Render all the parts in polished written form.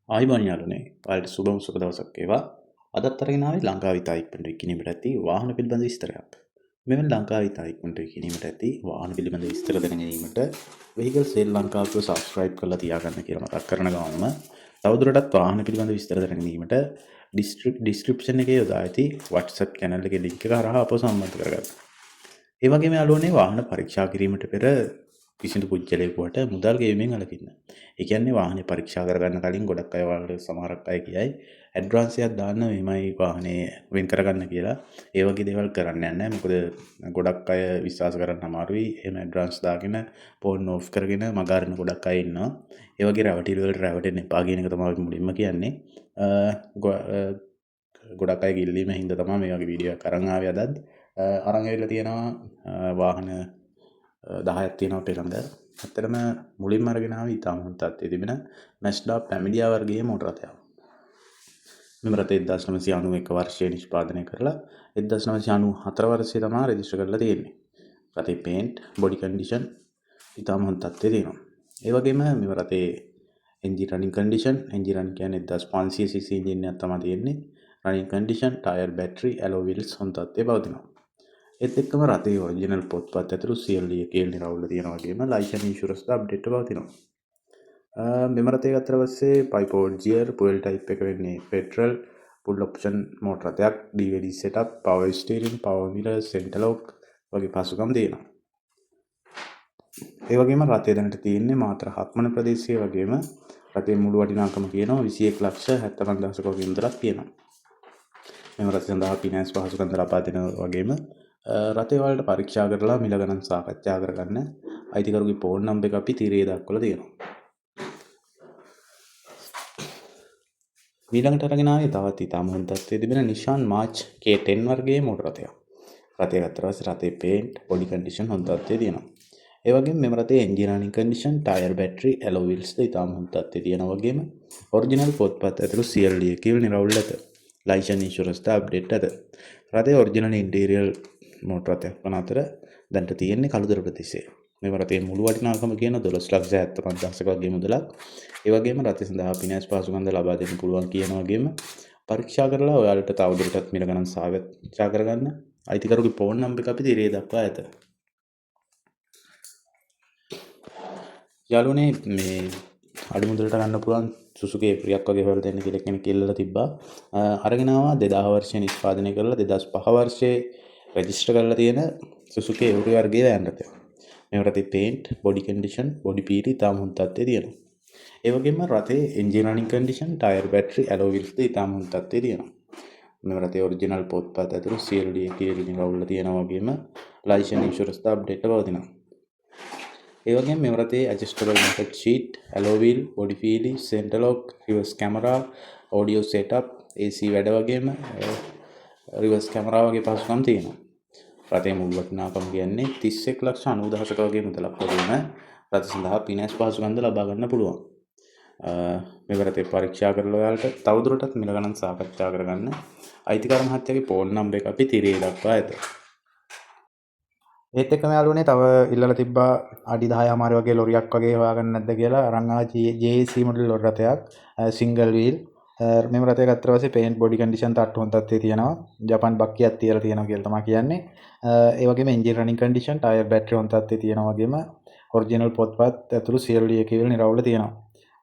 ආයිබෝන් යාළුවනේ. ඔයාලට සුබම සුබ දවසක් වේවා. අදත් අරගෙන ආවේ ලංකාවේ ඉතා ඉක්මනට විකිණීමට ඇති වාහන පිළිබඳ විස්තරයක්. මෙවැනි ලංකාවේ ඉතා ඉක්මනට විකිණීමට ඇති වාහන පිළිබඳ විස්තර දැන ගැනීමට Vehicle Sale ලංකාව සබ්ස්ක්‍රයිබ් කරලා තියාගන්න කියලා මතක් කරන ගමන්ම තවදුරටත් වාහන පිළිබඳ විස්තර දැන ගැනීමට ඩිස්ක්‍රිප්ෂන් එකේ යොදා ඇති WhatsApp channel එකේ link එක හරහා අපව සම්බන්ධ කරගන්න. ඒ වගේම යාළුවනේ වාහන පරීක්ෂා කිරීමට පෙර කිසිදු පුද්ගලයෙකුට මුදල් ගෙවීමෙන් වළකින්න. ඒ කියන්නේ වාහනේ පරීක්ෂා කරගන්න කලින් ගොඩක් අය වලට සමහරක් අය කියයි ඇඩ්වාන්ස් එකක් දාන්න මෙමය වාහනේ වෙන් කරගන්න කියලා. ඒ වගේ දේවල් කරන්න යන්නේ නැහැ. මොකද ගොඩක් අය විශ්වාස කරන්න අමාරුයි. එහෙම ඇඩ්වාන්ස් දාගෙන ෆෝන් ඕෆ් කරගෙන මගහරින ගොඩක් අය ඉන්නවා. ඒ වගේ රැවටිලි වලට රැවටෙන්න එපා කියන එක තමයි මුලින්ම කියන්නේ. ගොඩක් අය ගිල්ලීම හින්දා තමයි මේ වගේ වීඩියෝ එකක් අරන් ආවේ අදත්. අරන් ඇවිල්ලා තියෙනවා වාහන 10ක් තියෙනවා පෙළඳ. ඇත්තටම මුලින්ම අරගෙන ආවේ ඉතාම හොඳ තත්ත්වයේ තිබෙන Mazda Familia වර්ගයේ මෝටර රථයක්. මෙම රථය 1991 වර්ෂයේ නිෂ්පාදනය කරලා 1994 වර්ෂයේ තමයි රෙජිස්ටර් කරලා තියෙන්නේ. රථේ පේන්ට්, බොඩි කන්ඩිෂන් ඉතාම හොඳ තත්ත්වයේ තියෙනවා. ඒ වගේම මෙම රථේ එන්ජින් රනින් කන්ඩිෂන්, එන්ජින් රන් කියන්නේ 1500 cc එන්ජින් එකක් තමයි තියෙන්නේ. රනින් condition, tyre, battery, alloy wheels හොඳ තත්ත්වයේ පවතිනවා. ඒත් එක්කම රථේ ඔරිජිනල් පොත්පත් ඇතුළු සියලු කේල් නිරවුල්ල තියෙනවා වගේම ලයිසන් ඉන්ෂුරන්ස් ද අප්ඩේට් පවතිනවා. මෙම රථය ගත්තට පස්සේ පයිපෝඩ් ගියර්, ෆුවල් ටයිප් එක වෙන්නේ පෙට්‍රල්, ෆුල් ඔප්ෂන් මෝටර රථයක්, DVD setup, power steering, power mirror, centre lock වගේ පහසුකම් තියෙනවා. ඒ වගේම රථය දැනට තියෙන්නේ මාතර හක්මන ප්‍රදේශයේ වගේම රථයේ මුළු වටිනාකම කියනවා 21,75,000ක වගේ මුදලක් තියෙනවා. මෙම රථය සඳහා ෆිනෑන්ස් පහසුකම් ලබා දෙන වගේම රථය වලට පරීක්ෂා කරලා මිල ගණන් සාකච්ඡා කරගන්න අයිතිකරුගේ ෆෝන් නම්බර් එක අපි තීරයේ දක්වලා තියෙනවා. ඊළඟට අරගෙන ආවේ තවත් ඉතාම හොඳ තත්ත්වයේ තිබෙන Nissan March K10 වර්ගයේ මෝටර රථයක්. රථය ගත්ත පස්සේ රථේ පේන්ට්, බොඩි කන්ඩිෂන් හොඳ තත්ත්වයේ තියෙනවා. ඒ වගේම මෙම රථයේ engine running condition, tyre, battery, alloy wheels ද ඉතාම හොඳ තත්ත්වයේ තියෙනවා වගේම ඔරිජිනල් පොත්පත් ඇතුළු සියලු ලියකියවිලි නිරවුල් ඇත. ලයිසන් ඉන්ෂුරන්ස් ද අප්ඩේට් ඇත. රථයේ ඔරිජිනල් ඉන්ටීරියර් මෝටර රථයක් වන අතර දැනට තියෙන්නේ කළුතර ප්‍රදේශයේ. මෙම රථයේ මුළු වටිනාකම කියන 12,75,000ක වගේ මුදලක්. ඒ වගේම රථය සඳහා ෆිනෑන්ස් පහසුකම් ද ලබා දෙන්න පුළුවන් කියන වගේම පරීක්ෂා කරලා ඔයාලට තවදුරටත් මිල ගණන් සාකච්ඡා කරගන්න අයිතිකරුගේ ෆෝන් නම්බර් එක අපි තිරේ දක්වා ඇත. යාළුවනේ මේ අඩු මුදලට ගන්න පුළුවන් සුසුකි ප්‍රියක් වගේ හොයලා දෙන්න කියලා කෙනෙක් ඉල්ලලා තිබ්බා. අරගෙන ආවා 2000 වර්ෂයේ නිෂ්පාදනය කරලා 2005 වර්ෂයේ රෙජිස්ටර් කරලා තියෙන සුසුකි එවරි වර්ගයේ වෑන් රථයක්. මේ රථේ පේන්ට්, බොඩි කන්ඩිෂන්, බොඩි පීරි තාම හොඳ තත්ත්වයේ තියෙනවා. ඒ වගේම රථේ engine running condition, tyre, battery, alloy wheels ද තාම හොඳ තත්ත්වයේ තියෙනවා. මේ රථේ ඔරිජිනල් පොත්පත් ඇතුළු CLD කීරි නිරවුල්ල තියෙනවා වගේම ලයිසන් ඉන්ෂුරන්ස් ද අප්ඩේට් පවතිනවා. ඒ වගේම මේ රථේ ඇඩ්ජස්ටබල් මැටර් ෂීට්, ඇලෝ වීල්, බොඩි ෆීලි, centre lock, reverse camera, audio setup, AC වැඩ වගේම රිවර්ස් කැමරා වගේ පහසුකම් තියෙනවා. රථයේ මුළු වටිනාකම කියන්නේ 31,90,000ක වගේ මුදලක් වගේම රථ සඳහා ෆිනෑන්ස් පහසුකම් ද ලබා ගන්න පුළුවන්. මේ රථේ පරීක්ෂා කරලා ඔයාලට තවදුරටත් මිල ගණන් සාකච්ඡා කරගන්න අයිතිකාර මහත්තයාගේ ෆෝන් නම්බර් එක අපි තිරේ දක්වා ඇත. ඒත් එක්කම යාළුවනේ තව ඉල්ලලා තිබ්බා අඩි 10 මාර වගේ ලොරියක් වගේ හොයාගන්න නැද්ද කියලා අරන් ආවා JAC මොඩල් ලොරි රථයක් සිංගල් වීල්. මෙම රථය ගත්ත පස්සේ පේන්ට්, බොඩි කන්ඩිෂන් තාට්ටු හොඳ තත්ත්වයේ තියෙනවා. ජපාන් බක්කියක් තියලා තියෙනවා කියලා තමයි කියන්නේ. ඒ වගේම engine running condition, tyre, battery හොඳ තත්ත්වයේ තියෙනවා වගේම ඔරිජිනල් පොත්පත් ඇතුළු සියලු ලියකියවිලි නිරවුල්ල තියෙනවා.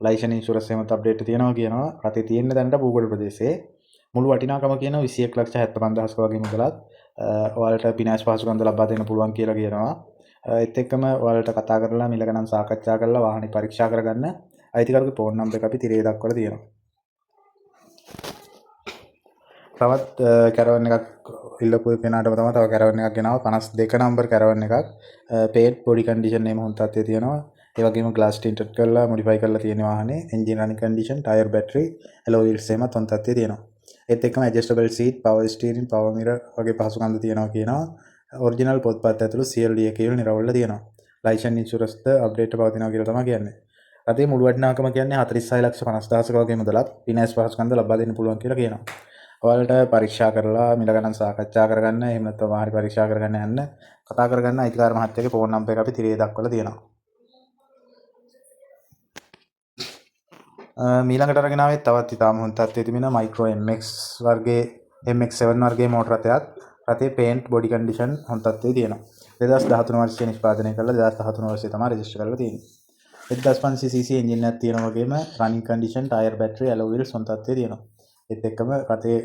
ලයිසන් ඉන්ෂුරන්ස් එහෙමත් අප්ඩේට් තියෙනවා කියනවා. රථේ තියෙන දැනට බූගොඩ ප්‍රදේශයේ මුළු වටිනාකම කියනවා 21,75,000ක වගේ මුදලක්. ඔයාලට ෆිනෑන්ස් පහසුකම් ද ලබා දෙන්න පුළුවන් කියලා කියනවා. ඒත් එක්කම ඔයාලට කතා කරලා මිල ගණන් සාකච්ඡා කරලා වාහනේ පරීක්ෂා කරගන්න අයිතිකරුගේ ෆෝන් නම්බර් එක අපි තිරේ දක්වලා තියෙනවා. තවත් කැරවන් එකක් ඉල්ලපු කෙනාටම තමයි තව කැරවන් එකක් ගෙනාවා 52 නම්බර් කැරවන් එකක්. පේන්ට්, බොඩි කන්ඩිෂන් එහෙම හොඳ තත්ත්වයේ තියෙනවා. ඒ වගේම ග්ලාස් ටින්ටඩ් කරලා මොඩිෆයි කරලා තියෙන වාහනේ. Engine running condition, tyre, battery, alloy wheels එහෙමත් හොඳ තත්ත්වයේ තියෙනවා. ඒත් එක්කම adjustable seat, power steering, power mirror වගේ පහසුකම් තියෙනවා කියනවා. ඔරිජිනල් පොත්පත් ඇතුළු CLD එකේ නිරවුල්ල තියෙනවා. ලයිසන් ඉන්ෂුරන්ස් ද අප්ඩේට් පවතිනවා කියලා තමයි කියන්නේ. රථයේ මුළු වටිනාකම කියන්නේ 46,50,000ක වගේ මුදලක්. ෆිනෑන්ස් පහසුකම් ද ලබා දෙන්න පුළුවන් කියලා කියනවා. ඔයාලට පරීක්ෂා කරලා මිල ගණන් සාකච්ඡා කරගන්න එහෙම නැත්නම් වාහන පරීක්ෂා කරගන්න යන්න කතා කරගන්න අයිතිකාර මහත්තයාගේ ෆෝන් නම්බර් එක අපි තිරේ දක්වලා තියෙනවා. මීළඟට අරගෙන ආවේ තවත් ඉතාම හොඳ තත්ත්වයේ තිබෙන මයික්‍රෝ MX වර්ගයේ MX7 වර්ගයේ මෝටර රථයක්. රථයේ පේන්ට් බොඩි කන්ඩිෂන් හොඳ තත්ත්වයේ තියෙනවා. 2013 වර්ෂයේ නිෂ්පාදනය කළා 2013 වර්ෂයේ තමයි රෙජිස්ටර් කරලා තියෙන්නේ. 1500cc එන්ජින් එකක් තියෙනවා වගේම running condition tyre battery alloy wheels හොඳ තත්ත්වයේ තියෙනවා. ඒත් එක්කම රථයේ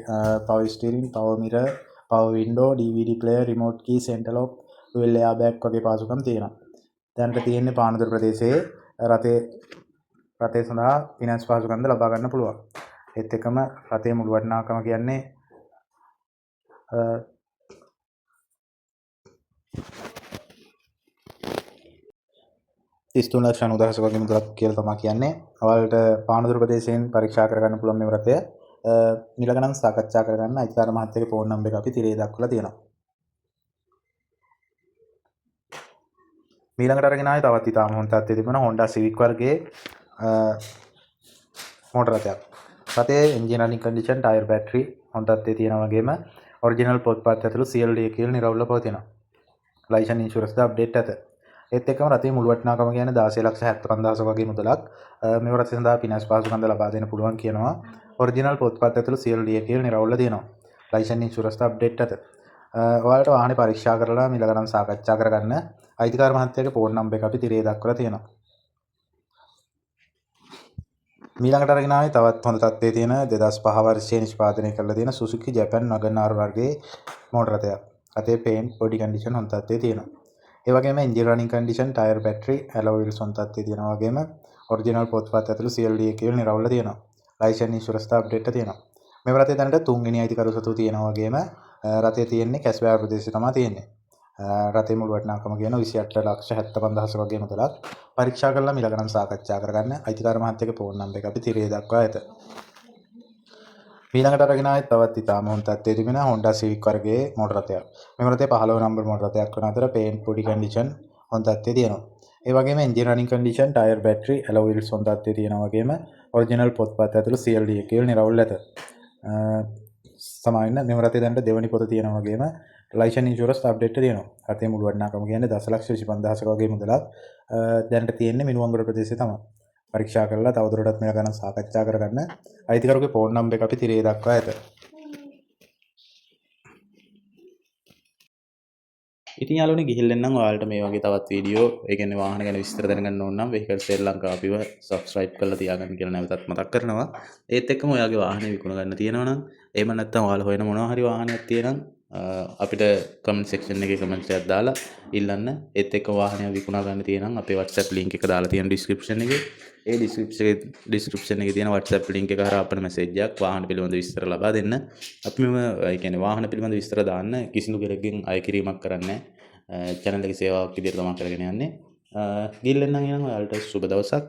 power steering, power mirror, power window, DVD player, remote key, centre lock, dual air bag වගේ පාසුකම් තියෙනවා. දැනට තියෙන්නේ පානදුර ප්‍රදේශයේ රථය සඳහා ෆිනන්ස් පහසුකම්ද ලබා ගන්න පුළුවන්. ඒත් එක්කම රථයේ මුළු වටිනාකම කියන්නේ 33,90,000 වගේ මුදලක් කියලා තමයි කියන්නේ. ඔයාලට පානදුර ප්‍රදේශයෙන් පරීක්ෂා කරගන්න පුළුවන් මේ රථය. මිල ගණන් සාකච්ඡා කරගන්න අයිතිකාර මහත්තයාගේ ෆෝන් නම්බර් එක අපි තිරේ දක්වලා තියෙනවා. මීළඟට අරගෙන ආයේ තවත් ඉතාම හොඳ තත්ත්වයේ තිබුණා Honda Civic වර්ගයේ මෝටර රථයක්. රථයේ engine running condition, tyre battery හොඳ තත්ත්වයේ තියෙනවා වගේම ඔරිජිනල් පොත්පත් ඇතුළු CLD කියලා නිරවුල්ව පවතිනවා. ලයිසන් ඉන්ෂුරන්ස් ද අප්ඩේට් ඇත. ඒත් එක්කම රථයේ මුළු වටිනාකම කියන්නේ 16,75,000 වගේ මුදලක්. මේ රථය සඳහා ෆිනන්ස් පහසුකම්ද ලබා දෙන්න පුළුවන් කියනවා. ඔරිජිනල් පොත්පත් ඇතුළු CLD කියලා නිරවුල්ව තියෙනවා. ලයිසන් ඉන්ෂුරන්ස් ද අප්ඩේට් ඇත. ඔයාලට වාහනේ පරීක්ෂා කරලා මිල ගණන් සාකච්ඡා කරගන්න අයිතිකාර මහත්තයාගේ ෆෝන් නම්බර් එක අපි තිරේ දක්වලා තියෙනවා. මීළඟට අරගෙන ආවේ තවත් හොඳ තත්ත්වයේ තියෙන 2005 වර්ෂයේ නිෂ්පාදනය කරලා තියෙන Suzuki Japan Wagon R වර්ගයේ මෝටර රථයක්. රථයේ පේන්ට් බොඩි කන්ඩිෂන් හොඳ තත්ත්වයේ තියෙනවා. ඒ වගේම engine running condition, tyre battery, alloy wheels හොඳ තත්ත්වයේ තියෙනවා වගේම ඔරිජිනල් පොත්පත් ඇතුළු CLD කියලා නිරවුල්ව තියෙනවා. ලයිසන් ඉන්ෂුරන්ස් ද අප්ඩේට් තියෙනවා. මේ රථයේ දැනට තුන්වෙනි අයිතිකරු සතු තියෙනවා වගේම රථයේ තියෙන්නේ කැස්බෑ ප්‍රදේශයේ තමයි තියෙන්නේ. රථයේ මුළු වටිනාකම කියන 28,75,000 වගේ මුදලක්. පරීක්ෂා කරලා මිල ගණන් සාකච්ඡා කරගන්න අයිතිකාර මහත්තයාගේ ෆෝන් නම්බර් එක අපි තිරේ දක්වා ඇත. ඊළඟට අරගෙන ආයේ තවත් ඉතාම හොඳ තත්ත්වයේ තිබෙන Honda Civic වර්ගයේ මෝටර රථයක්. මේ රථයේ 15 නම්බර් මෝටර රථයක් වන අතර පේන්ට් බොඩි කන්ඩිෂන් හොඳ තත්ත්වයේ තියෙනවා. ඒ වගේම engine running condition, tyre battery, alloy wheels හොඳ තත්ත්වයේ තියෙනවා වගේම ඔරිජිනල් පොත්පත් ඇතුළු CLD කියලා නිරවුල් ඇත. සමාවෙන්න මේ රථයේ දැනට දෙවනි පොත තියෙනවා වගේම ලයිසන් ඉන්ෂුරන්ස් අප්ඩේට් තියෙනවා. රථයේ මුළු වටිනාකම කියන්නේ 10,25,000 වගේ මුදලක්. දැනට තියෙන්නේ මිනුවන්ගොඩ ප්‍රදේශයේ තමයි. පරීක්ෂා කරලා තවදුරටත් මේක ගැන සාකච්ඡා කරගන්න අයිතිකරුගේ ෆෝන් නම්බර් එක අපි තිරේ දක්වා ඇත. ඉතින් යාළුවනේ ගිහිල්ලා නම් ඔයාලට මේ වගේ තවත් වීඩියෝ ඒ කියන්නේ වාහන ගැන විස්තර දැනගන්න ඕන නම් Vehicle Sri Lanka අපිව subscribe කරලා තියාගන්න කියලා නැවතත් මතක් කරනවා. ඒත් එක්කම ඔයාගේ වාහනේ විකුණ ගන්න තියෙනවා නම් එහෙම නැත්නම් ඔයාලා හොයන මොනවා හරි වාහනයක් තියෙනම් අපිට කමෙන්ට් සෙක්ෂන් එකේ කමෙන්ට්ස් එකක් දාලා ඉල්ලන්න. ඒත් එක්ක වාහනයක් විකුණා ගන්න තියෙනම් අපේ WhatsApp link එක දාලා තියෙන description එකේ. ඒ description එකේ තියෙන WhatsApp link එක හරහා අපිට message එකක් වාහන පිළිබඳ විස්තර ලබා දෙන්න. අපි මේ ඒ කියන්නේ වාහන පිළිබඳ විස්තර දාන්න කිසිදු කෙනෙක්ගෙන් අය කිරීමක් කරන්නේ නැහැ. channel එකේ සේවාවක් විදිහට තමයි කරගෙන යන්නේ. ගිහින් නම් ඔයාලට සුබ දවසක්.